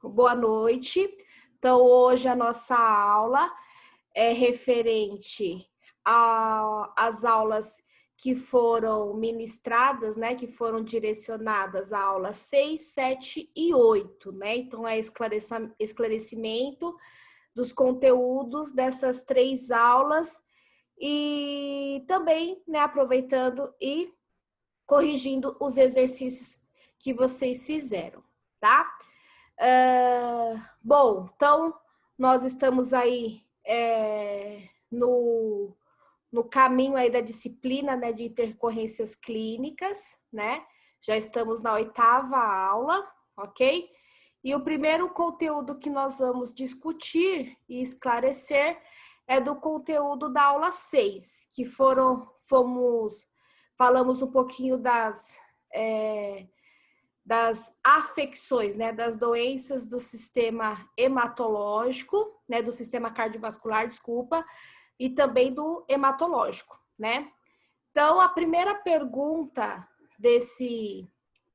Boa noite. Então, hoje a nossa aula é referente às aulas que foram ministradas, né, que foram direcionadas à aula 6, 7 e 8, né? Então, é esclarecimento dos conteúdos dessas 3 aulas e também, né, aproveitando e corrigindo os exercícios que vocês fizeram, tá? Bom, então nós estamos aí no caminho aí da disciplina, né, de intercorrências clínicas, né? Já estamos na 8ª aula, ok? E o primeiro conteúdo que nós vamos discutir e esclarecer é do conteúdo da aula 6, que falamos um pouquinho das afecções, né, das doenças do sistema hematológico, né, do sistema cardiovascular, desculpa, e também do hematológico, né? Então, a primeira pergunta desse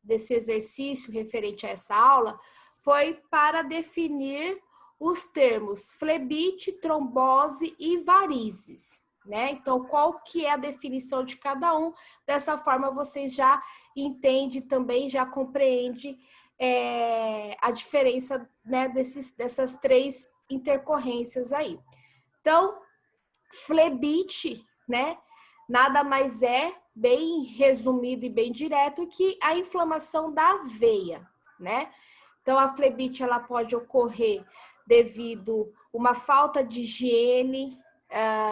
exercício referente a essa aula foi para definir os termos flebite, trombose e varizes, né? Então, qual que é a definição de cada um? Dessa forma, vocês já entendem também, já compreende a diferença, né, dessas 3 intercorrências aí. Então, flebite, né, nada mais é, bem resumido e bem direto, que a inflamação da veia, né? Então, a flebite ela pode ocorrer devido a uma falta de higiene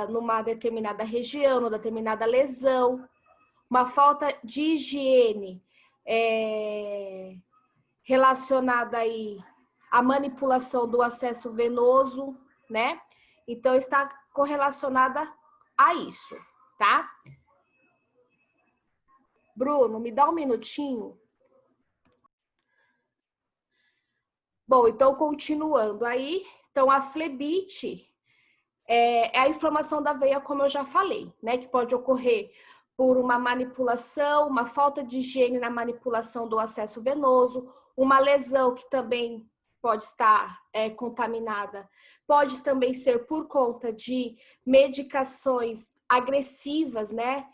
numa determinada região, numa determinada lesão, uma falta de higiene relacionada aí à manipulação do acesso venoso, né? Então, está correlacionada a isso, tá? Bruno, me dá um minutinho. Bom, então, continuando aí. Então, a flebite é a inflamação da veia, como eu já falei, né? Que pode ocorrer por uma manipulação, uma falta de higiene na manipulação do acesso venoso, uma lesão que também pode estar contaminada, pode também ser por conta de medicações agressivas, né?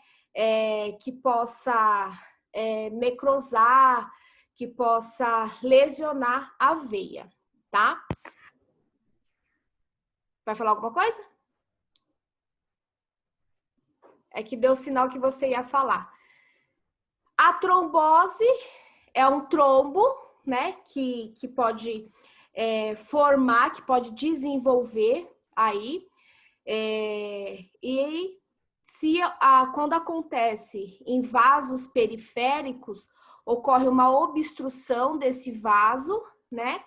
Que possa necrosar, que possa lesionar a veia, tá? Vai falar alguma coisa? É que deu sinal que você ia falar. A trombose é um trombo, né, que pode formar, que pode desenvolver aí. E quando acontece em vasos periféricos, ocorre uma obstrução desse vaso, né?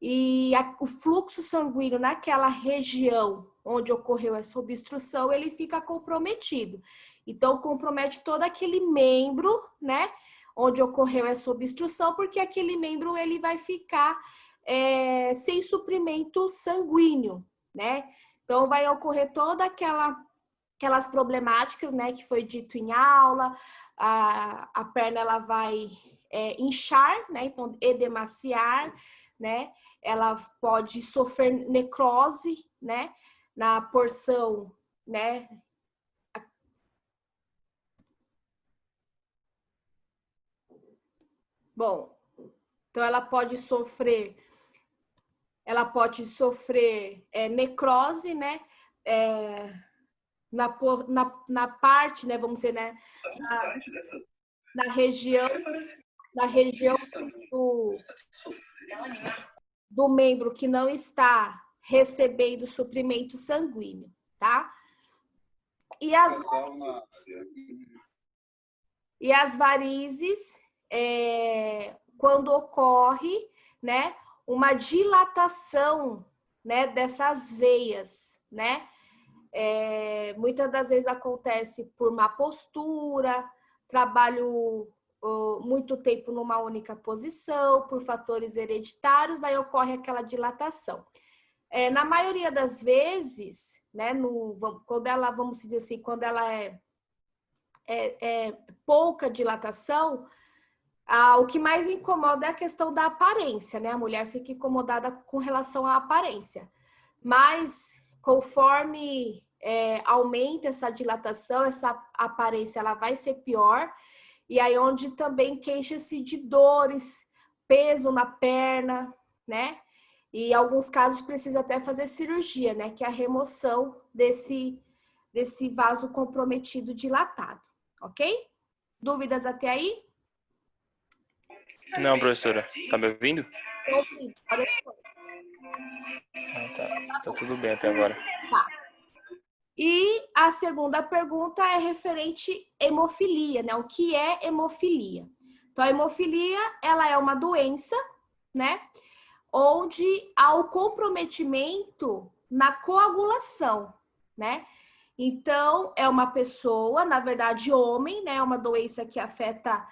E o fluxo sanguíneo naquela região onde ocorreu essa obstrução, ele fica comprometido. Então, compromete todo aquele membro, né, onde ocorreu essa obstrução, porque aquele membro ele vai ficar sem suprimento sanguíneo, né? Então, vai ocorrer toda aquelas problemáticas, né, que foi dito em aula, a perna ela vai inchar, né, então edemaciar, né, ela pode sofrer necrose, né, na porção, né. Bom, então ela pode sofrer necrose, né, na parte, né, vamos dizer, né, na região do membro que não está recebendo suprimento sanguíneo, tá? E as varizes, quando ocorre, né, uma dilatação, né, dessas veias, né? Muitas das vezes acontece por má postura, trabalho muito tempo numa única posição, por fatores hereditários, daí ocorre aquela dilatação. Na maioria das vezes, né, quando ela, vamos dizer assim, quando ela é pouca dilatação, O que mais incomoda é a questão da aparência, né? A mulher fica incomodada com relação à aparência. Mas conforme aumenta essa dilatação, essa aparência ela vai ser pior. E aí onde também queixa-se de dores, peso na perna, né? E em alguns casos precisa até fazer cirurgia, né? Que é a remoção desse vaso comprometido dilatado, ok? Dúvidas até aí? Não, professora. Tá me ouvindo? Tô ouvindo. Tá tudo bem até agora. Tá. E a segunda pergunta é referente à hemofilia, né? O que é hemofilia? Então, a hemofilia, ela é uma doença, né? Onde há o comprometimento na coagulação, né? Então, é uma pessoa, na verdade, homem, né? É uma doença que afeta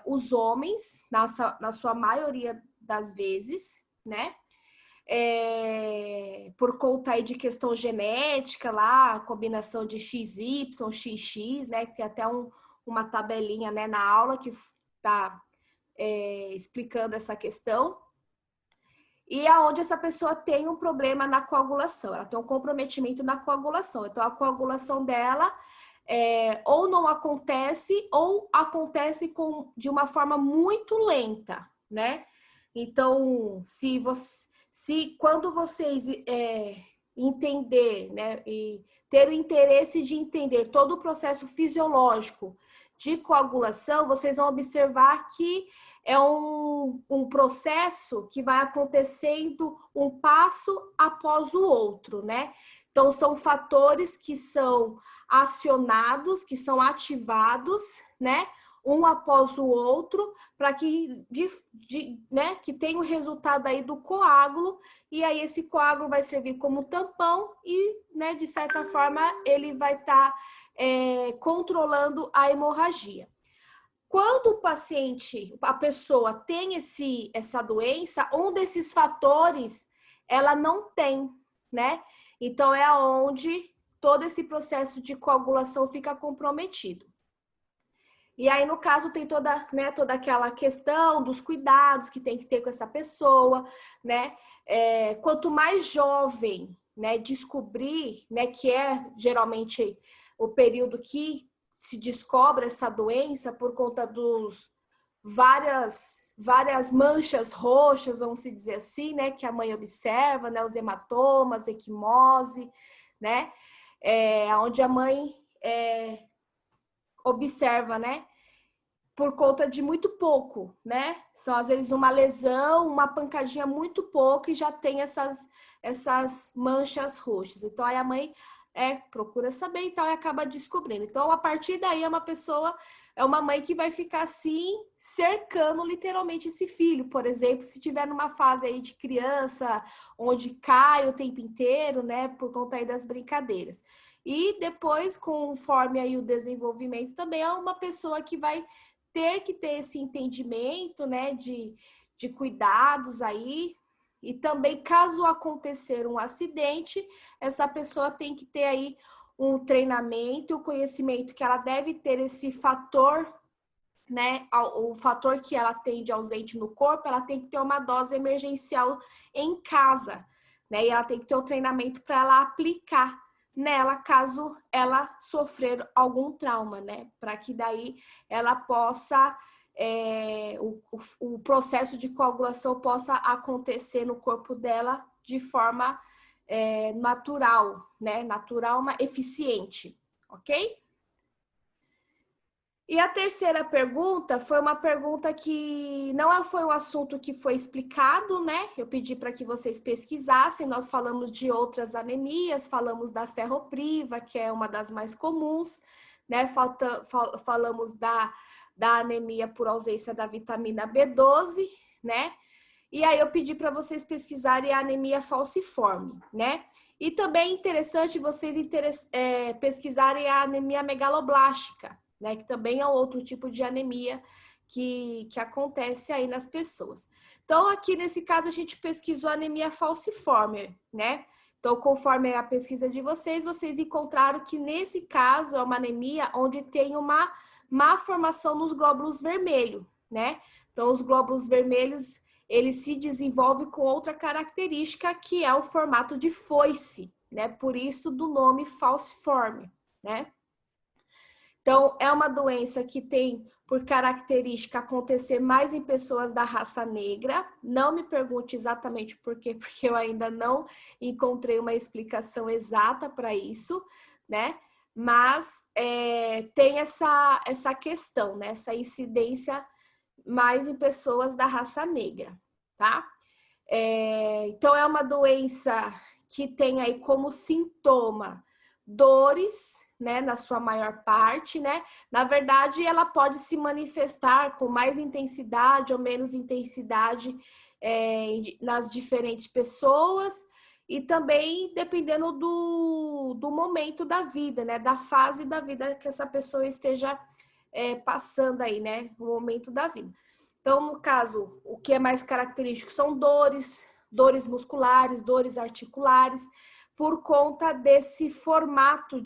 os homens, na sua maioria das vezes, né? Por conta aí de questão genética lá, combinação de XY, XX, né? Tem até uma tabelinha, né, na aula que está explicando essa questão. E aonde essa pessoa tem um problema na coagulação, ela tem um comprometimento na coagulação. Então, a coagulação dela ou não acontece, ou acontece de uma forma muito lenta, né? Então, quando vocês entender, né, e ter o interesse de entender todo o processo fisiológico de coagulação, vocês vão observar que é um processo que vai acontecendo um passo após o outro, né? Então, são fatores que são acionados, que são ativados, né? Um após o outro, para que, né, que tenha o resultado aí do coágulo, e aí esse coágulo vai servir como tampão e, né, de certa forma, ele vai estar controlando a hemorragia. Quando o paciente, a pessoa tem essa doença, um desses fatores ela não tem, né? Então é onde todo esse processo de coagulação fica comprometido. E aí, no caso, tem toda aquela questão dos cuidados que tem que ter com essa pessoa, né? Quanto mais jovem, né, descobrir, né, que é geralmente o período que se descobre essa doença por conta dos várias manchas roxas, vamos dizer assim, né, que a mãe observa, né, os hematomas, equimose, né, onde a mãe observa, né, por conta de muito pouco, né? São às vezes uma lesão, uma pancadinha muito pouco e já tem essas manchas roxas. Então aí a mãe procura saber e tal e acaba descobrindo. Então a partir daí é uma mãe que vai ficar assim cercando literalmente esse filho, por exemplo, se tiver numa fase aí de criança onde cai o tempo inteiro, né, por conta aí das brincadeiras. E depois, conforme aí o desenvolvimento, também é uma pessoa que vai ter que ter esse entendimento, né, de cuidados aí, e também, caso acontecer um acidente, essa pessoa tem que ter aí um treinamento, o conhecimento que ela deve ter esse fator, né, o fator que ela tem de ausente no corpo, ela tem que ter uma dose emergencial em casa, né, e ela tem que ter o treinamento para ela aplicar nela caso ela sofrer algum trauma, né? Para que daí ela possa, o processo de coagulação possa acontecer no corpo dela de forma natural, né? Natural, mas eficiente, ok? E a terceira pergunta foi uma pergunta que não foi um assunto que foi explicado, né? Eu pedi para que vocês pesquisassem. Nós falamos de outras anemias, falamos da ferropriva, que é uma das mais comuns, né? Falamos da anemia por ausência da vitamina B12, né? E aí eu pedi para vocês pesquisarem a anemia falciforme, né? E também é interessante vocês pesquisarem a anemia megaloblástica, né, que também é outro tipo de anemia que acontece aí nas pessoas. Então, aqui nesse caso, a gente pesquisou a anemia falciforme, né? Então, conforme a pesquisa de vocês encontraram que nesse caso é uma anemia onde tem uma má formação nos glóbulos vermelhos, né? Então, os glóbulos vermelhos, ele se desenvolve com outra característica, que é o formato de foice, né? Por isso do nome falciforme, né? Então, é uma doença que tem por característica acontecer mais em pessoas da raça negra. Não me pergunte exatamente por quê, porque eu ainda não encontrei uma explicação exata para isso, né? Mas tem essa questão, né? Essa incidência mais em pessoas da raça negra, tá? Então, é uma doença que tem aí como sintoma dores, né, na sua maior parte, né? Na verdade, ela pode se manifestar com mais intensidade ou menos intensidade nas diferentes pessoas e também dependendo do momento da vida, né? Da fase da vida que essa pessoa esteja passando aí, né? O momento da vida. Então, no caso, o que é mais característico são dores musculares, dores articulares, por conta desse formato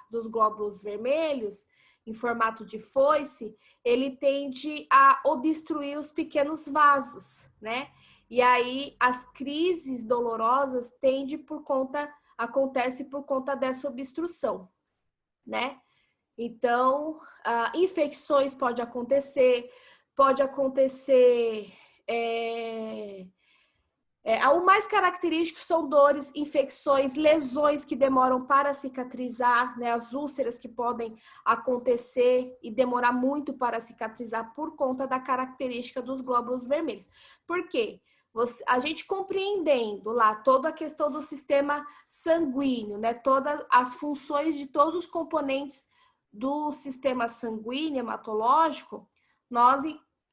dos glóbulos vermelhos, em formato de foice, ele tende a obstruir os pequenos vasos, né? E aí as crises dolorosas acontece por conta dessa obstrução, né? Então, infecções pode acontecer. O mais característico são dores, infecções, lesões que demoram para cicatrizar, né? As úlceras que podem acontecer e demorar muito para cicatrizar por conta da característica dos glóbulos vermelhos. Por quê? A gente compreendendo lá toda a questão do sistema sanguíneo, né? Todas as funções de todos os componentes do sistema sanguíneo hematológico, nós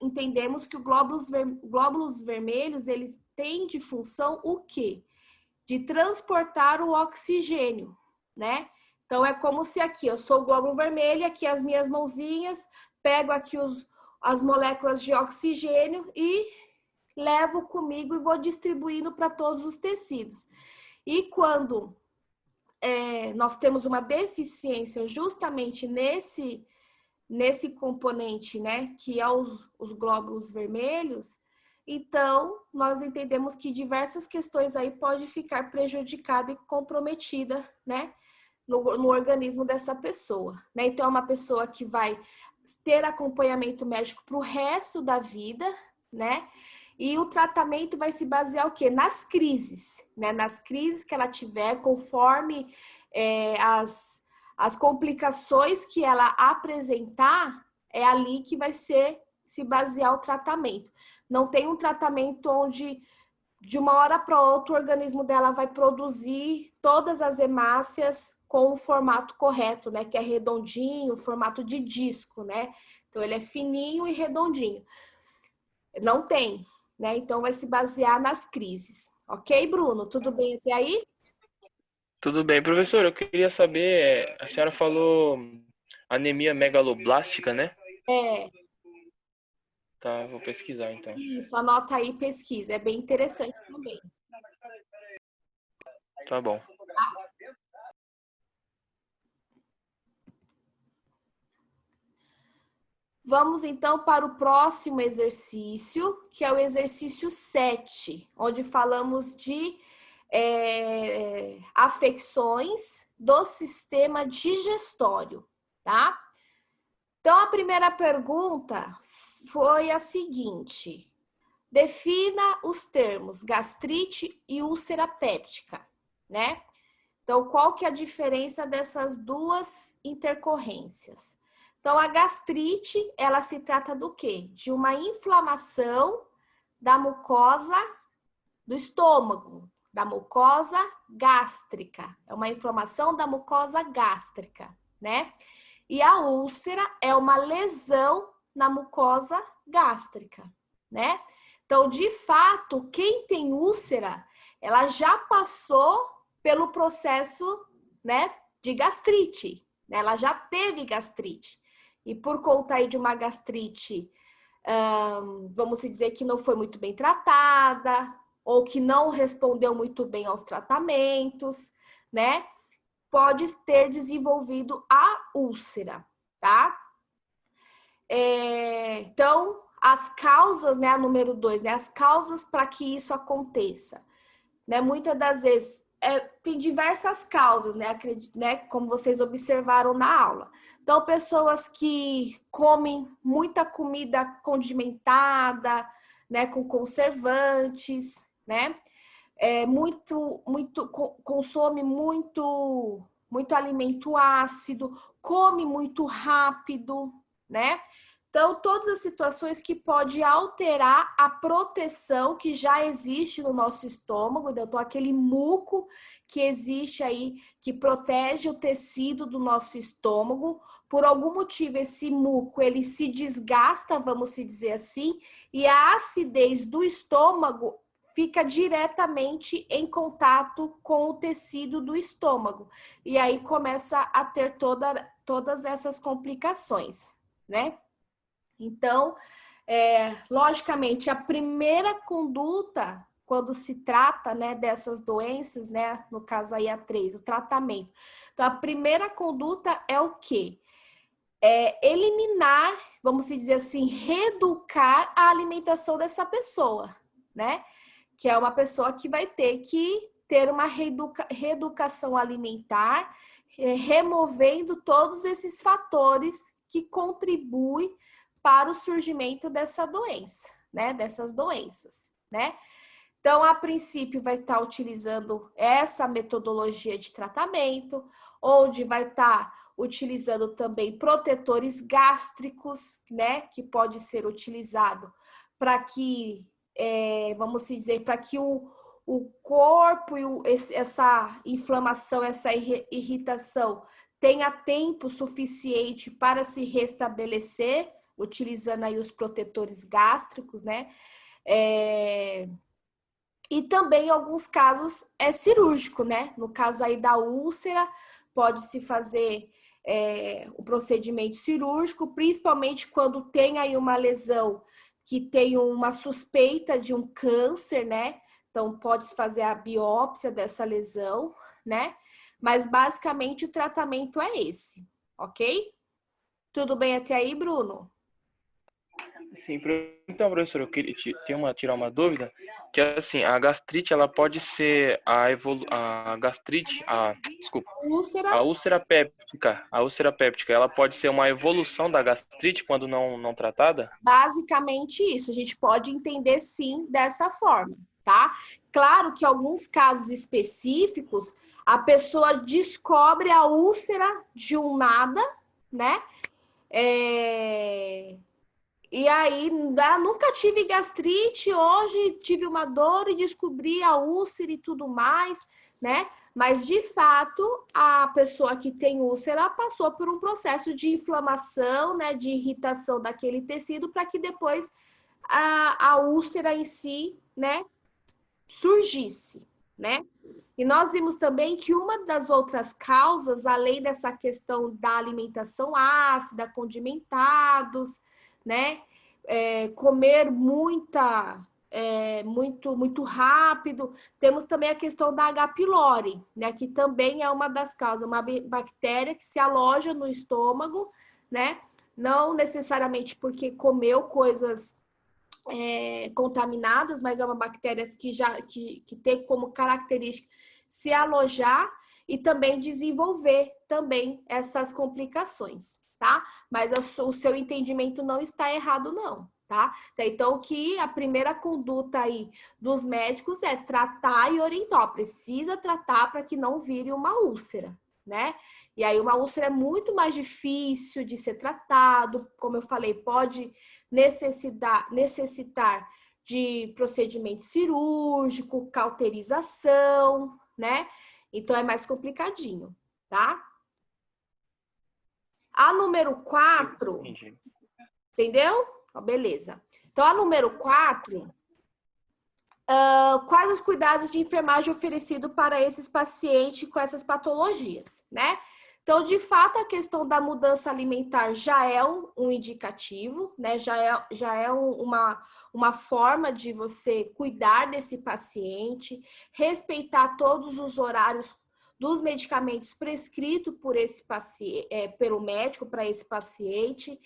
entendemos que os glóbulos vermelhos, eles têm de função o quê? De transportar o oxigênio, né? Então, é como se aqui, eu sou o glóbulo vermelho, aqui as minhas mãozinhas, pego aqui as moléculas de oxigênio e levo comigo e vou distribuindo para todos os tecidos. E quando nós temos uma deficiência justamente nesse componente, né, que é os glóbulos vermelhos, então nós entendemos que diversas questões aí pode ficar prejudicada e comprometida, né, no organismo dessa pessoa, né? Então é uma pessoa que vai ter acompanhamento médico para o resto da vida, né? E o tratamento vai se basear o quê? Nas crises, né? Nas crises que ela tiver, conforme as complicações que ela apresentar, é ali que vai se basear o tratamento. Não tem um tratamento onde, de uma hora para outra, o organismo dela vai produzir todas as hemácias com o formato correto, né? Que é redondinho, formato de disco, né? Então, ele é fininho e redondinho. Não tem, né? Então, vai se basear nas crises. Ok, Bruno? Tudo bem até aí? Tudo bem, professor. Eu queria saber, a senhora falou anemia megaloblástica, né? É, Tá, vou pesquisar então. isso, anota aí, pesquisa. É bem interessante também. Tá bom. Vamos então para o próximo exercício, que é o exercício 7, onde falamos de afecções do sistema digestório, tá? Então, a primeira pergunta foi a seguinte: defina os termos gastrite e úlcera péptica, né? Então, qual que é a diferença dessas duas intercorrências? Então, a gastrite, ela se trata do quê? De uma inflamação da mucosa do estômago, da mucosa gástrica. É uma inflamação da mucosa gástrica, né? E a úlcera é uma lesão na mucosa gástrica, né? Então, de fato, quem tem úlcera, ela já passou pelo processo, né, de gastrite, né? Ela já teve gastrite. E por conta aí de uma gastrite, vamos dizer que não foi muito bem tratada, ou que não respondeu muito bem aos tratamentos, né? Pode ter desenvolvido a úlcera, tá? Então, as causas, né, a número 2, né, as causas para que isso aconteça, né, muitas das vezes tem diversas causas, né, como vocês observaram na aula. Então, pessoas que comem muita comida condimentada, né, com conservantes, né, consome muito alimento ácido, come muito rápido, né? Então, todas as situações que pode alterar a proteção que já existe no nosso estômago, então aquele muco que existe aí, que protege o tecido do nosso estômago. Por algum motivo, esse muco, ele se desgasta, vamos se dizer assim, e a acidez do estômago fica diretamente em contato com o tecido do estômago. E aí começa a ter todas essas complicações, né? Então, logicamente, a primeira conduta, quando se trata, né, dessas doenças, né, no caso aí a 3, o tratamento. Então, a primeira conduta é o quê? Eliminar, vamos dizer assim, reeducar a alimentação dessa pessoa, né? Que é uma pessoa que vai ter que ter uma reeducação alimentar, removendo todos esses fatores que contribuem para o surgimento dessa doença, né? Dessas doenças, né? Então, a princípio, vai estar utilizando essa metodologia de tratamento, onde vai estar utilizando também protetores gástricos, né? Que pode ser utilizado para que, vamos dizer, para que o corpo e essa inflamação, essa irritação tenha tempo suficiente para se restabelecer, utilizando aí os protetores gástricos, né? E também, em alguns casos, é cirúrgico, né? No caso aí da úlcera, pode-se fazer o procedimento cirúrgico, principalmente quando tem aí uma lesão que tem uma suspeita de um câncer, né? Então, pode-se fazer a biópsia dessa lesão, né? Mas, basicamente, o tratamento é esse, ok? Tudo bem até aí, Bruno? Sim, então, professor, eu queria tirar uma dúvida, que assim, a gastrite, ela pode ser a gastrite, desculpa, Úlcera. a úlcera péptica, ela pode ser uma evolução da gastrite quando não tratada? Basicamente isso, a gente pode entender sim dessa forma, tá? Claro que em alguns casos específicos, a pessoa descobre a úlcera de um nada, né? E aí, nunca tive gastrite, hoje tive uma dor e descobri a úlcera e tudo mais, né? Mas, de fato, a pessoa que tem úlcera passou por um processo de inflamação, né? De irritação daquele tecido para que depois a úlcera em si, né? Surgisse, né? E nós vimos também que uma das outras causas, além dessa questão da alimentação ácida, condimentados, né? Comer muito rápido. Temos também a questão da H. pylori, né? Que também é uma das causas, uma bactéria que se aloja no estômago, né? Não necessariamente porque comeu coisas contaminadas, mas é uma bactéria que tem como característica se alojar e também desenvolver também essas complicações, tá? Mas o seu entendimento não está errado, não, tá? Então, que a primeira conduta aí dos médicos é tratar e orientar. Precisa tratar para que não vire uma úlcera, né? E aí uma úlcera é muito mais difícil de ser tratado, como eu falei, pode necessitar de procedimento cirúrgico, cauterização, né? Então é mais complicadinho, tá? A número 4, entendeu? Beleza. Então, a número 4, quais os cuidados de enfermagem oferecidos para esses pacientes com essas patologias, né? Então, de fato, a questão da mudança alimentar já é um indicativo, né? Já é uma forma de você cuidar desse paciente, respeitar todos os horários dos medicamentos prescritos por esse paciente, pelo médico para esse paciente,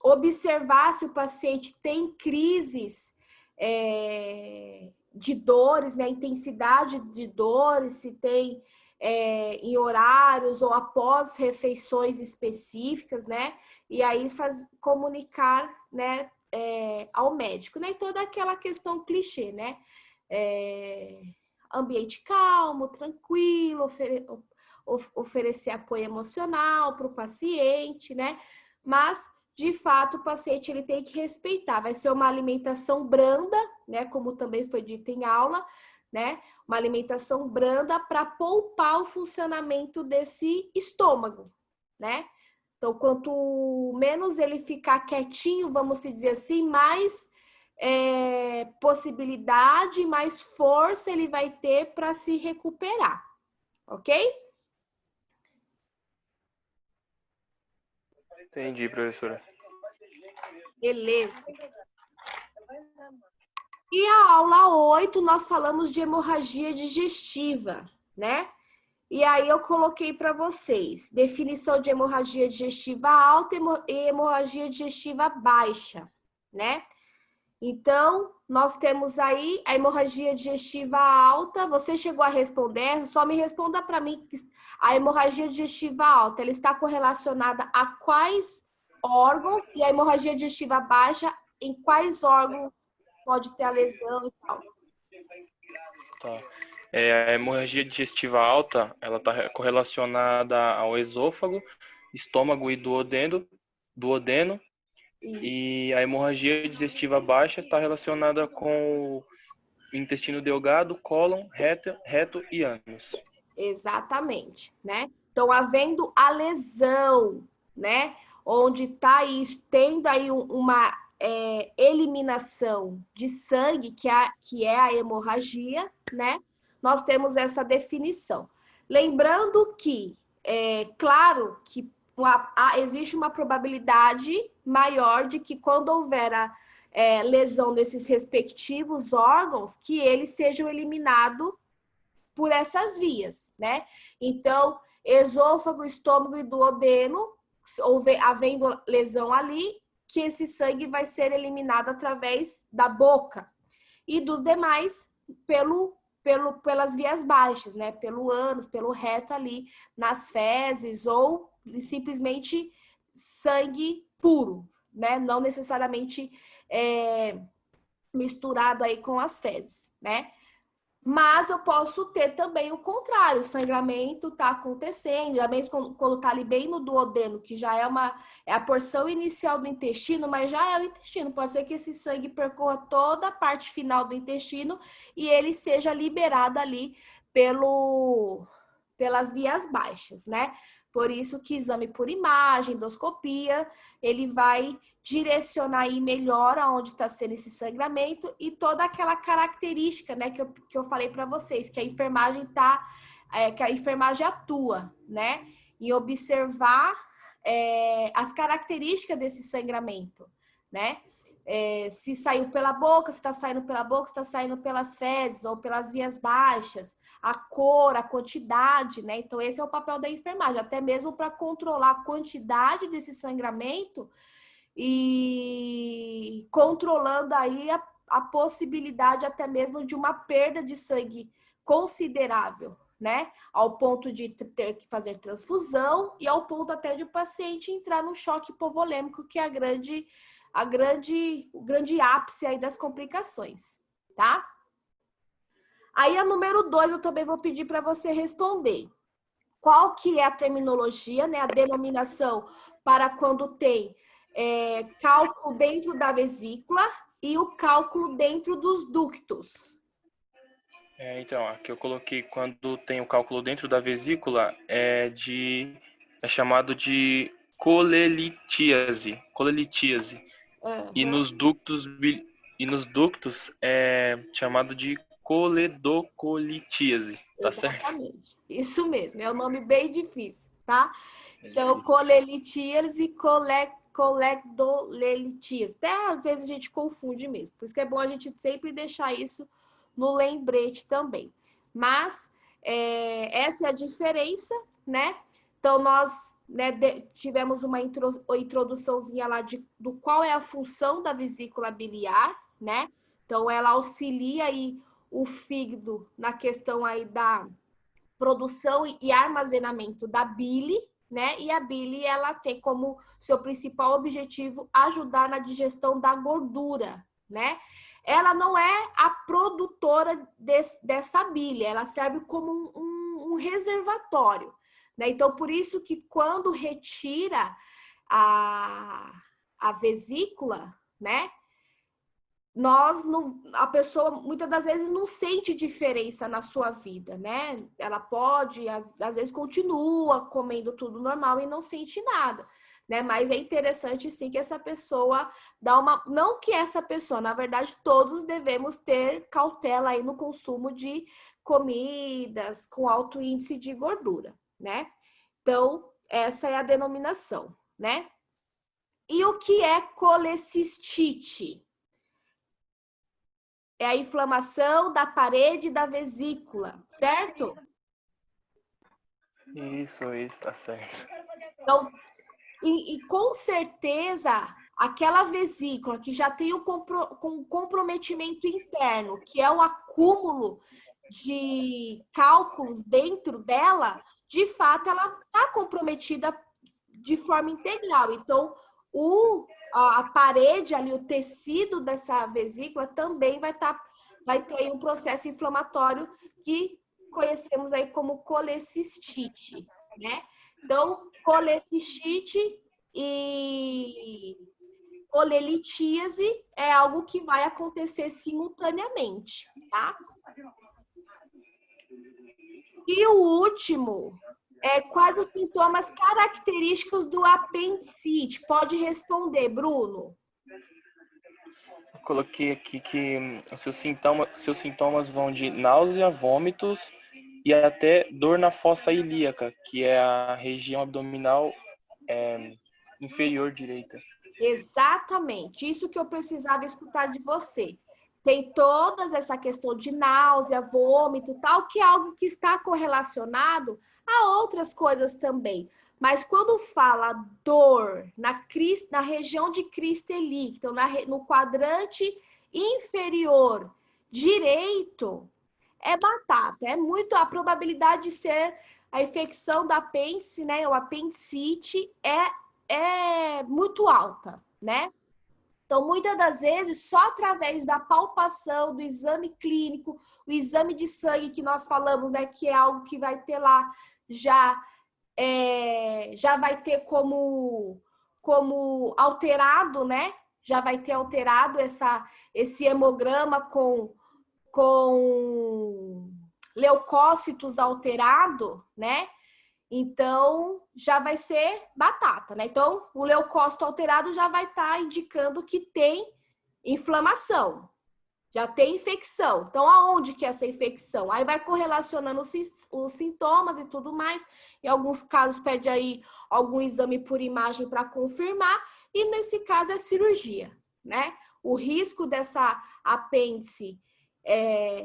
observar se o paciente tem crises de dores, né, intensidade de dores, se tem em horários ou após refeições específicas, né, e aí comunicar, né, ao médico, né, e toda aquela questão clichê, né, ambiente calmo, tranquilo, oferecer apoio emocional para o paciente, né, mas de fato, o paciente ele tem que respeitar. Vai ser uma alimentação branda, né? Como também foi dito em aula, né? Uma alimentação branda para poupar o funcionamento desse estômago, né? Então, quanto menos ele ficar quietinho, vamos dizer assim, mais possibilidade, mais força ele vai ter para se recuperar, ok? Entendi, professora. Beleza. E a aula 8, nós falamos de hemorragia digestiva, né? E aí eu coloquei para vocês definição de hemorragia digestiva alta e hemorragia digestiva baixa, né? Então, nós temos aí a hemorragia digestiva alta. Você chegou a responder? Só me responda para mim a hemorragia digestiva alta, ela está correlacionada a quais órgãos e a hemorragia digestiva baixa em quais órgãos pode ter a lesão e tal. Tá. A hemorragia digestiva alta, ela está correlacionada ao esôfago, estômago e duodeno. E a hemorragia digestiva baixa está relacionada com o intestino delgado, cólon, reto e ânus. Exatamente, né? Então, havendo a lesão, né? Onde está tendo aí uma eliminação de sangue, que é a hemorragia, né? Nós temos essa definição. Lembrando que, claro, que existe uma probabilidade maior de que quando houver a lesão desses respectivos órgãos, que eles sejam eliminados por essas vias, né? Então, esôfago, estômago e duodeno, havendo lesão ali, que esse sangue vai ser eliminado através da boca e dos demais pelas vias baixas, né? Pelo ânus, pelo reto ali, nas fezes ou simplesmente sangue puro, né? Não necessariamente misturado aí com as fezes, né? Mas eu posso ter também o contrário, o sangramento está acontecendo, mesmo quando está ali bem no duodeno, que já é a porção inicial do intestino, mas já é o intestino. Pode ser que esse sangue percorra toda a parte final do intestino e ele seja liberado ali pelas vias baixas, né? Por isso que exame por imagem, endoscopia, ele vai direcionar aí melhor aonde está sendo esse sangramento e toda aquela característica, né, que eu falei para vocês, que a enfermagem que a enfermagem atua, né, em observar as características desse sangramento, né, se saiu pela boca, se está saindo pela boca, se está saindo pelas fezes ou pelas vias baixas, a cor, a quantidade, né, então esse é o papel da enfermagem, até mesmo para controlar a quantidade desse sangramento e controlando aí a possibilidade até mesmo de uma perda de sangue considerável, né? Ao ponto de ter que fazer transfusão e ao ponto até de o paciente entrar no choque hipovolêmico, que é o grande ápice aí das complicações, tá? Aí a número 2 eu também vou pedir para você responder. Qual que é a terminologia, né? A denominação para quando tem cálculo dentro da vesícula e o cálculo dentro dos ductos. Então, aqui eu coloquei quando tem o cálculo dentro da vesícula, é chamado de colelitíase. Uhum. E nos ductos é chamado de coledocolitíase, tá certo? Exatamente. Isso mesmo, é um nome bem difícil, tá? Então, colelitíase e colecdolelitíase. Até às vezes a gente confunde mesmo. Por isso que é bom a gente sempre deixar isso no lembrete também. Mas Essa é a diferença, né? Então, nós, né, tivemos uma introduçãozinha lá do qual é a função da vesícula biliar, né? Então, ela auxilia aí o fígado na questão aí da produção e armazenamento da bile, né? E a bile, ela tem como seu principal objetivo ajudar na digestão da gordura, né? Ela não é a produtora dessa bile, ela serve como um reservatório, né? Então, por isso que quando retira a vesícula, né? A pessoa muitas das vezes não sente diferença na sua vida, né? Ela pode, às vezes, continua comendo tudo normal e não sente nada, né? Mas é interessante sim que essa pessoa não que essa pessoa, na verdade, todos devemos ter cautela aí no consumo de comidas com alto índice de gordura, né? Então, essa é a denominação, né? E o que é colecistite? É a inflamação da parede da vesícula, certo? Isso, tá certo. Então, e com certeza, aquela vesícula que já tem um comprometimento interno, que é o acúmulo de cálculos dentro dela, de fato, ela está comprometida de forma integral. Então, a parede ali, o tecido dessa vesícula também vai ter aí um processo inflamatório que conhecemos aí como colecistite, né? Então, colecistite e colelitíase é algo que vai acontecer simultaneamente, tá? E o último quais os sintomas característicos do apendicite? Pode responder, Bruno. Eu coloquei aqui que seus sintomas vão de náusea, vômitos e até dor na fossa ilíaca, que é a região abdominal inferior direita. Exatamente, isso que eu precisava escutar de você. Tem toda essa questão de náusea, vômito, tal, que é algo que está correlacionado a outras coisas também. Mas quando fala dor na região de crista ilíaca, então no quadrante inferior direito, é batata. É muito a probabilidade de ser a infecção da apêndice, né? O apendicite é muito alta, né? Então, muitas das vezes, só através da palpação, do exame clínico, o exame de sangue que nós falamos, né, que é algo que vai ter lá, já vai ter como alterado, né? Já vai ter alterado esse hemograma com leucócitos alterado, né? Então, já vai ser batata, né? Então, o leucócito alterado já vai estar indicando que tem inflamação, já tem infecção. Então, aonde que é essa infecção? Aí vai correlacionando os sintomas e tudo mais. Em alguns casos, pede aí algum exame por imagem para confirmar. E nesse caso, é cirurgia, né? O risco dessa apêndice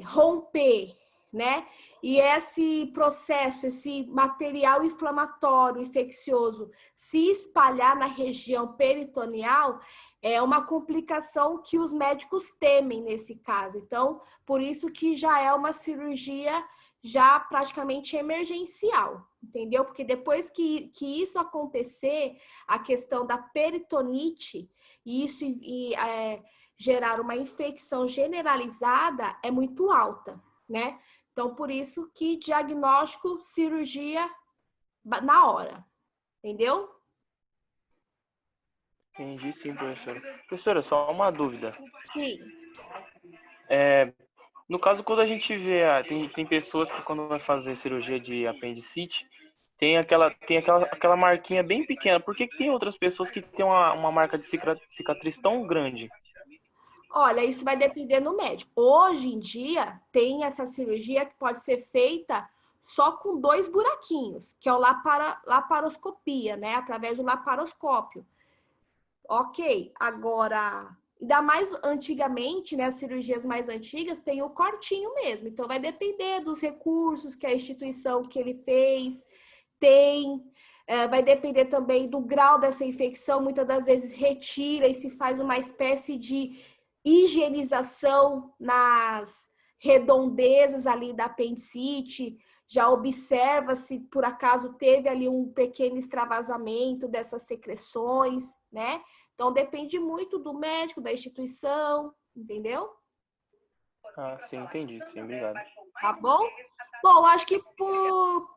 romper, né? E esse processo, esse material inflamatório, infeccioso, se espalhar na região peritoneal, é uma complicação que os médicos temem nesse caso. Então, por isso que já é uma cirurgia já praticamente emergencial, entendeu? Porque depois que isso acontecer, a questão da peritonite, gerar uma infecção generalizada é muito alta, né? Então, por isso que diagnóstico, cirurgia na hora, entendeu? Entendi sim, professora. Professora, só uma dúvida. Sim. No caso, quando a gente vê, tem pessoas que quando vai fazer cirurgia de apendicite, tem aquela marquinha bem pequena. Por que tem outras pessoas que tem uma marca de cicatriz tão grande? Olha, isso vai depender do médico. Hoje em dia, tem essa cirurgia que pode ser feita só com 2 buraquinhos, que é o laparoscopia, né? Através do laparoscópio. Ok, agora, Ainda mais antigamente, né, as cirurgias mais antigas tem o cortinho mesmo. Então, vai depender dos recursos que a instituição que ele fez tem. Vai depender também do grau dessa infecção. Muitas das vezes retira e se faz uma espécie de higienização nas redondezas ali da apendicite. Já observa se por acaso teve ali um pequeno extravasamento dessas secreções, né? Então, depende muito do médico, da instituição, entendeu? Ah, sim, entendi. Sim, obrigado. Tá bom? Bom, acho que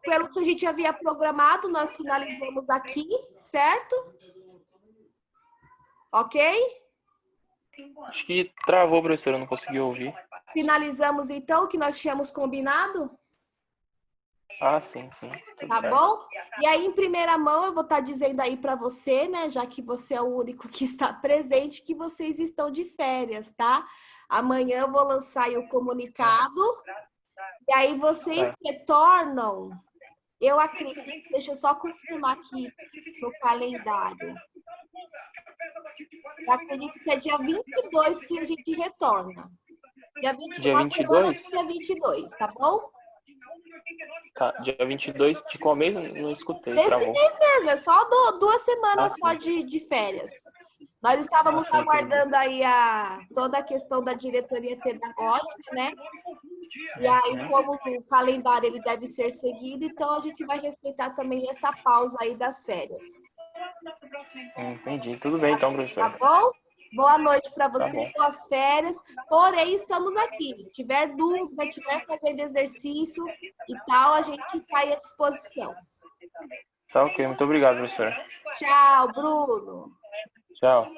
pelo que a gente havia programado, nós finalizamos aqui, certo? Ok? Acho que travou, professora, eu não consegui ouvir. Finalizamos, então, o que nós tínhamos combinado? Ah, sim, sim. Tudo Tá certo. bom? E aí, em primeira mão, eu vou estar dizendo aí para você, né, já que você é o único que está presente, que vocês estão de férias, tá? Amanhã eu vou lançar aí o comunicado. E aí, vocês retornam, eu acredito, deixa eu só confirmar aqui no calendário. Eu acredito que é dia 22 que a gente retorna. Dia 29, Dia 22? dia 22, tá bom? Tá, dia 22 de qual mês? Não escutei, Desse travou. mês mesmo, é só 2 semanas só sim. de férias. Nós estávamos Sim, aguardando aí toda a questão da diretoria pedagógica, né? E aí, como o calendário ele deve ser seguido, então a gente vai respeitar também essa pausa aí das férias. Entendi. Tudo bem, então, professora. Tá bom? Boa noite para Tá você, bom. boas férias. Porém, estamos aqui. Tiver dúvida, tiver fazendo exercício e tal, a gente está aí à disposição. Tá ok, muito obrigado, professora. Tchau, Bruno. Tchau.